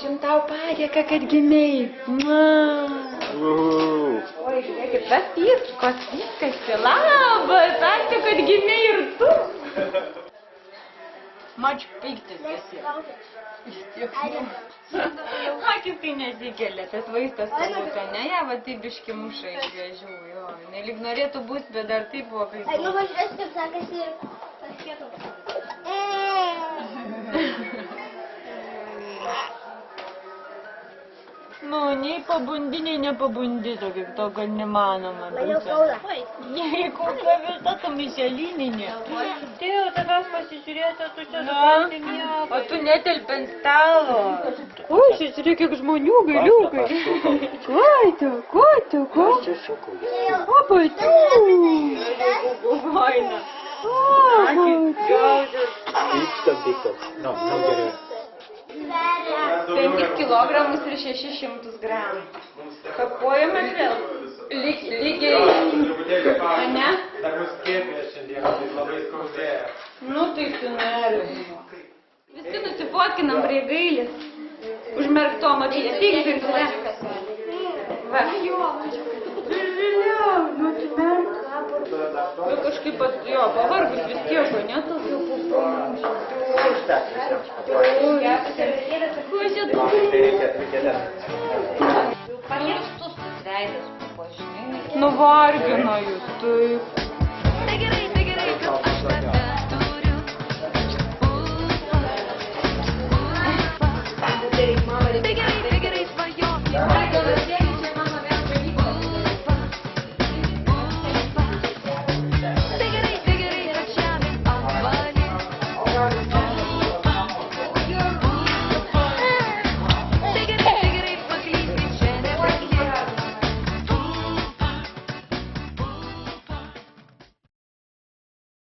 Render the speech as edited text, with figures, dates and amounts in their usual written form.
Duokim tau padėką, kad gimėjai. Oi, žiūrėkit, tas vyskos, viskas. Labas, ačiū, kad gimėjai ir tu. Mačiu pyktis esi. Akis tai nesikelia, tas vaistas turbūt, ne? Ja, va taip biški muša iš vėžių, jo. Nelyg norėtų būti, bet dar taip buvo kaip... Nu, važiuos, kaip sakasi, paskėtų. Nu, nei pabundi, nei nepabundi, to, kad nemanoma. Man jau skauda. Nei, kokia visa ta mišelininė. Tėvo, tavęs pasižiūrėti, tu čia supranti nieko. O tu netelpi ant stalo. Oi, žiūrėk, kiek žmonių galiukai. Koitu. Opa, tu. Vaina. Tiktok. No, gerai. 5 kilogramus ir 600 gramų. Kapuojamės vėl. Lygiai. Ne? Dar mus kėpė šiandieną, tai labai skaudėjo. Nu tai tu nervai. Visi nusifotkinam prie gailės. Užmerktom akyje. Tik virtuvė. Va. Žiliau, nu tu merk. Nu kažkaip jo, pavargus vis tiek, ne? Tas jau pupom. Ko čia dabar? Pakirstus veidas, žinai. Nuvargino jūs, taip. Tai gerai.